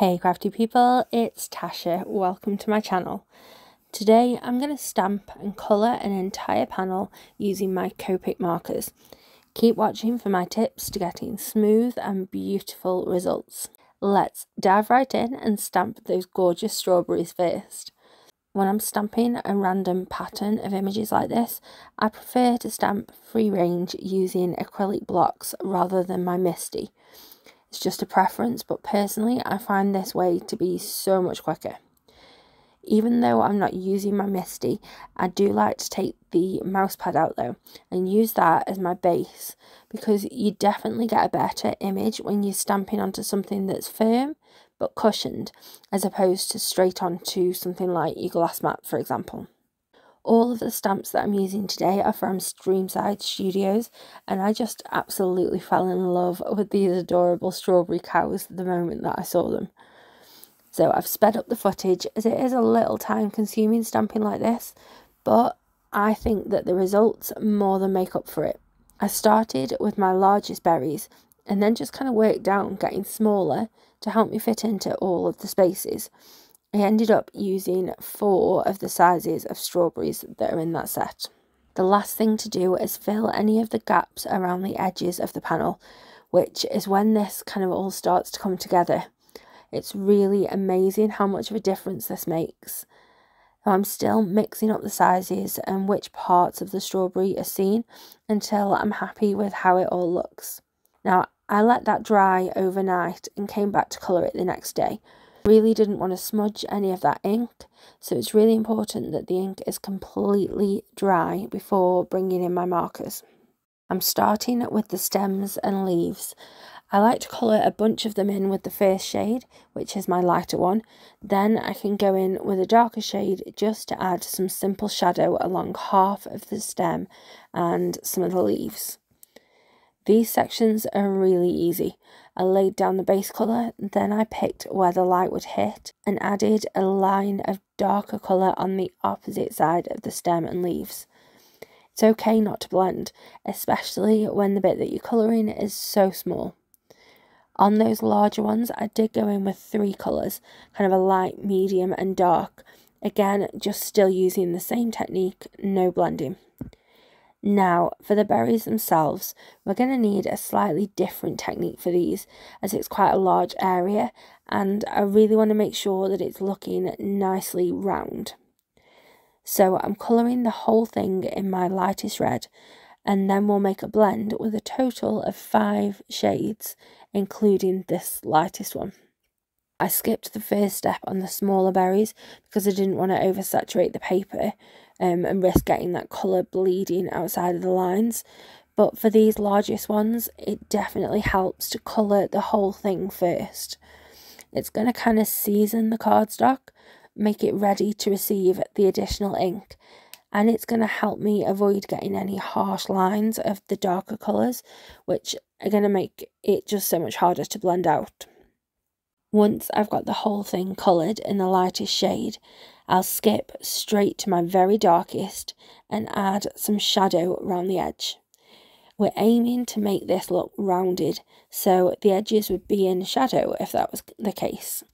Hey crafty people, it's Tasha. Welcome to my channel. Today I'm going to stamp and colour an entire panel using my Copic markers. Keep watching for my tips to getting smooth and beautiful results. Let's dive right in and stamp those gorgeous strawberries first. When I'm stamping a random pattern of images like this, I prefer to stamp free range using acrylic blocks rather than my MISTI. It's just a preference, but personally I find this way to be so much quicker. Even though I'm not using my MISTI, I do like to take the mouse pad out though and use that as my base, because you definitely get a better image when you're stamping onto something that's firm but cushioned, as opposed to straight onto something like your glass mat, for example. All of the stamps that I'm using today are from Streamside Studios, and I just absolutely fell in love with these adorable strawberry cows the moment that I saw them. So I've sped up the footage, as it is a little time consuming stamping like this, but I think that the results more than make up for it. I started with my largest berries and then just kind of worked down, getting smaller to help me fit into all of the spaces. I ended up using 4 of the sizes of strawberries that are in that set. The last thing to do is fill any of the gaps around the edges of the panel, which is when this kind of all starts to come together. It's really amazing how much of a difference this makes. I'm still mixing up the sizes and which parts of the strawberry are seen until I'm happy with how it all looks. Now, I let that dry overnight and came back to colour it the next day. Really didn't want to smudge any of that ink, so it's really important that the ink is completely dry before bringing in my markers. I'm starting with the stems and leaves. I like to colour a bunch of them in with the first shade, which is my lighter one. Then I can go in with a darker shade just to add some simple shadow along half of the stem and some of the leaves. These sections are really easy. I laid down the base colour, then I picked where the light would hit and added a line of darker colour on the opposite side of the stem and leaves. It's okay not to blend, especially when the bit that you're colouring is so small. On those larger ones, I did go in with 3 colours, kind of a light, medium and dark. Again, just still using the same technique, no blending. Now, for the berries themselves, we're going to need a slightly different technique for these, as it's quite a large area, and I really want to make sure that it's looking nicely round. So I'm colouring the whole thing in my lightest red, and then we'll make a blend with a total of 5 shades, including this lightest one. I skipped the first step on the smaller berries because I didn't want to oversaturate the paper and risk getting that colour bleeding outside of the lines. But for these largest ones, it definitely helps to colour the whole thing first. It's going to kind of season the cardstock, make it ready to receive the additional ink, and it's going to help me avoid getting any harsh lines of the darker colours, which are going to make it just so much harder to blend out. Once I've got the whole thing coloured in the lightest shade, I'll skip straight to my very darkest and add some shadow around the edge. We're aiming to make this look rounded, so the edges would be in shadow if that was the case.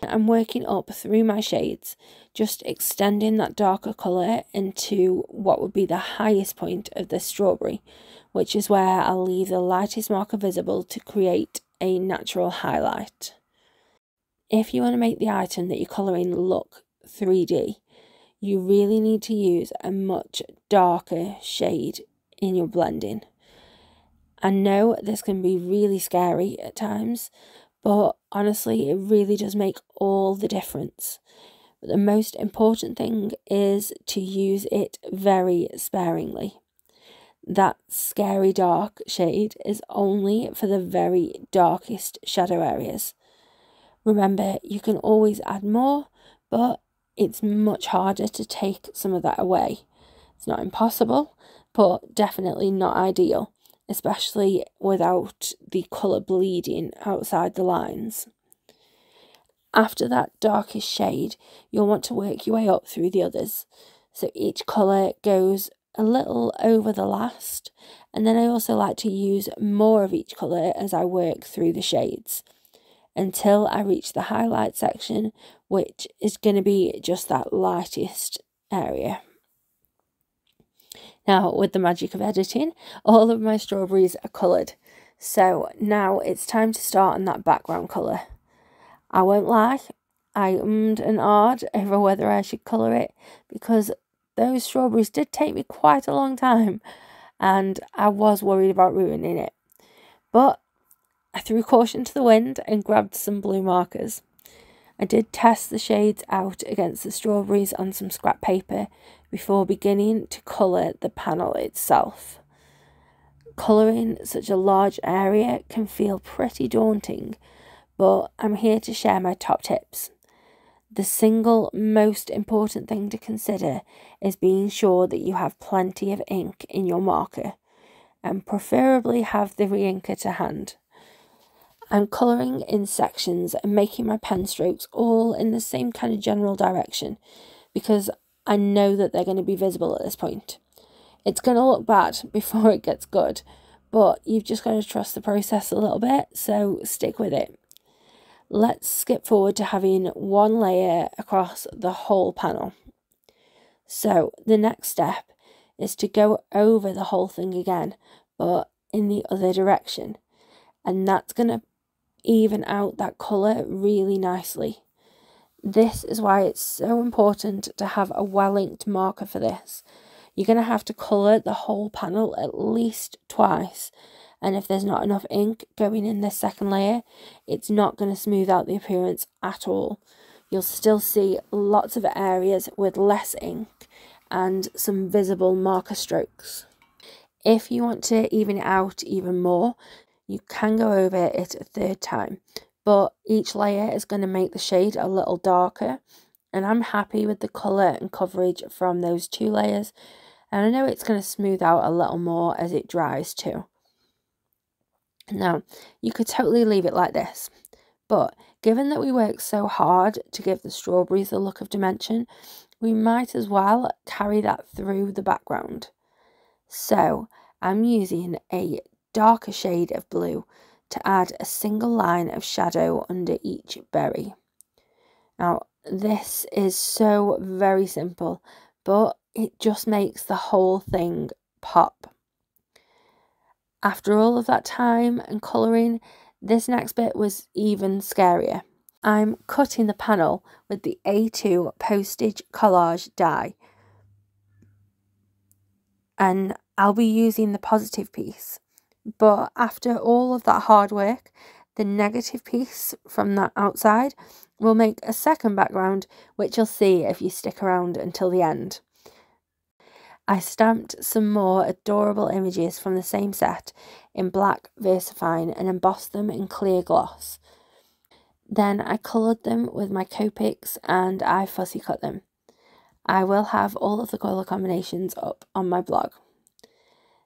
I'm working up through my shades, just extending that darker colour into what would be the highest point of the strawberry, which is where I'll leave the lightest marker visible to create a natural highlight. If you want to make the item that you're colouring look 3D, you really need to use a much darker shade in your blending. I know this can be really scary at times, but honestly it really does make all the difference. But the most important thing is to use it very sparingly. That scary dark shade is only for the very darkest shadow areas. Remember, you can always add more, but it's much harder to take some of that away. It's not impossible, but definitely not ideal, especially without the colour bleeding outside the lines. After that darkest shade, you'll want to work your way up through the others. So each colour goes a little over the last, and then I also like to use more of each colour as I work through the shades. until I reach the highlight section, which is going to be just that lightest area. Now, with the magic of editing, all of my strawberries are coloured. So now it's time to start on that background colour. I won't lie, I ummed and ahed over whether I should colour it, because those strawberries did take me quite a long time and I was worried about ruining it. But I threw caution to the wind and grabbed some blue markers. I did test the shades out against the strawberries on some scrap paper before beginning to colour the panel itself. Colouring such a large area can feel pretty daunting, but I'm here to share my top tips. The single most important thing to consider is being sure that you have plenty of ink in your marker, and preferably have the re-inker to hand. I'm colouring in sections and making my pen strokes all in the same kind of general direction, because I know that they're going to be visible at this point. It's going to look bad before it gets good, but you've just got to trust the process a little bit, so stick with it. Let's skip forward to having one layer across the whole panel. So the next step is to go over the whole thing again, but in the other direction. And that's going to even out that colour really nicely. This is why it's so important to have a well-inked marker for this. You're going to have to colour the whole panel at least twice, and if there's not enough ink going in this second layer, it's not going to smooth out the appearance at all. You'll still see lots of areas with less ink and some visible marker strokes. If you want to even it out even more, you can go over it a third time, but each layer is going to make the shade a little darker, and I'm happy with the colour and coverage from those 2 layers, and I know it's going to smooth out a little more as it dries too. Now, you could totally leave it like this, but given that we worked so hard to give the strawberries the look of dimension, we might as well carry that through the background. So I'm using a darker shade of blue to add a single line of shadow under each berry. Now, this is so very simple, but it just makes the whole thing pop. After all of that time and colouring, this next bit was even scarier. I'm cutting the panel with the A2 postage collage die, and I'll be using the positive piece. But after all of that hard work, the negative piece from that outside will make a second background, which you'll see if you stick around until the end. I stamped some more adorable images from the same set in black VersaFine and embossed them in clear gloss. Then I coloured them with my Copics and I fussy cut them. I will have all of the colour combinations up on my blog.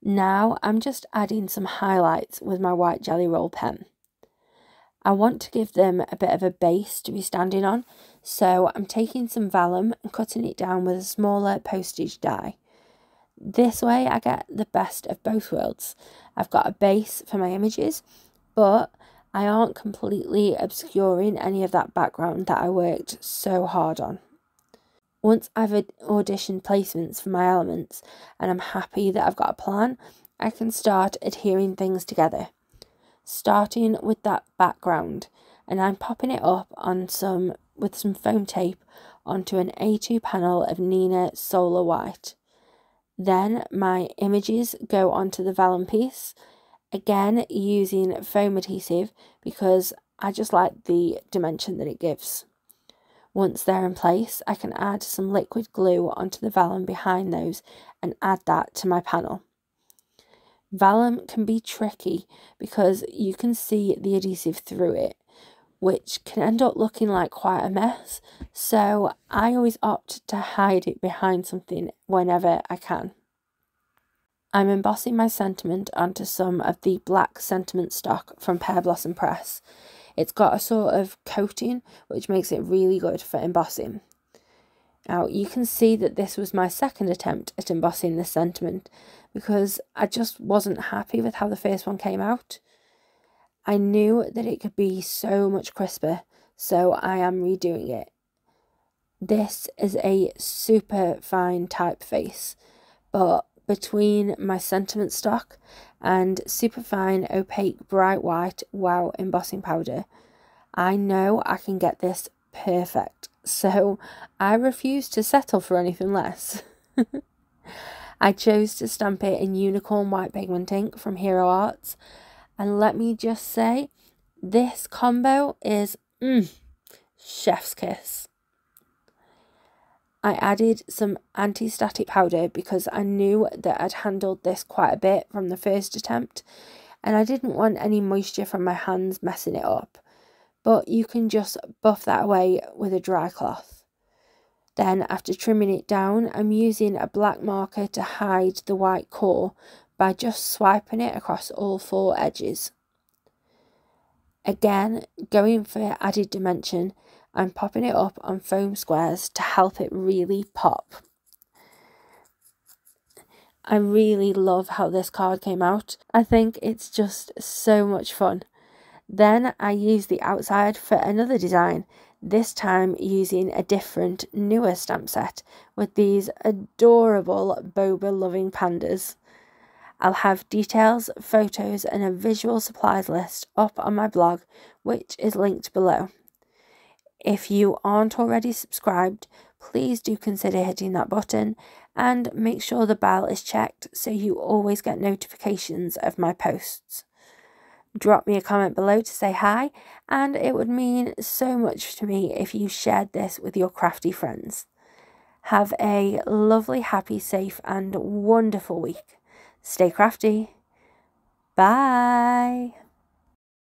Now I'm just adding some highlights with my white jelly roll pen. I want to give them a bit of a base to be standing on, so I'm taking some vellum and cutting it down with a smaller postage die. This way I get the best of both worlds. I've got a base for my images, but I aren't completely obscuring any of that background that I worked so hard on. Once I've auditioned placements for my elements and I'm happy that I've got a plan, I can start adhering things together. Starting with that background, and I'm popping it up on with some foam tape onto an A2 panel of Nina Solar White. Then my images go onto the vellum piece, again using foam adhesive because I just like the dimension that it gives. Once they're in place, I can add some liquid glue onto the vellum behind those and add that to my panel. Vellum can be tricky because you can see the adhesive through it, which can end up looking like quite a mess, so I always opt to hide it behind something whenever I can. I'm embossing my sentiment onto some of the black sentiment stock from Pear Blossom Press. It's got a sort of coating which makes it really good for embossing. Now you can see that this was my second attempt at embossing this sentiment because I just wasn't happy with how the first one came out. I knew that it could be so much crisper, so I am redoing it. This is a super fine typeface, but between my sentiment stock and super fine opaque bright white wow embossing powder, I know I can get this perfect, so I refuse to settle for anything less. I chose to stamp it in unicorn white pigment ink from Hero Arts, and let me just say, this combo is chef's kiss. I added some anti-static powder because I knew that I'd handled this quite a bit from the first attempt, and I didn't want any moisture from my hands messing it up. But you can just buff that away with a dry cloth. Then, after trimming it down, I'm using a black marker to hide the white core by just swiping it across all 4 edges. Again, going for added dimension, I'm popping it up on foam squares to help it really pop. I really love how this card came out. I think it's just so much fun. Then I used the outside for another design, this time using a different, newer stamp set with these adorable boba loving pandas. I'll have details, photos and a visual supplies list up on my blog, which is linked below. If you aren't already subscribed, please do consider hitting that button and make sure the bell is checked so you always get notifications of my posts. Drop me a comment below to say hi, and it would mean so much to me if you shared this with your crafty friends. Have a lovely, happy, safe and wonderful week. Stay crafty. Bye.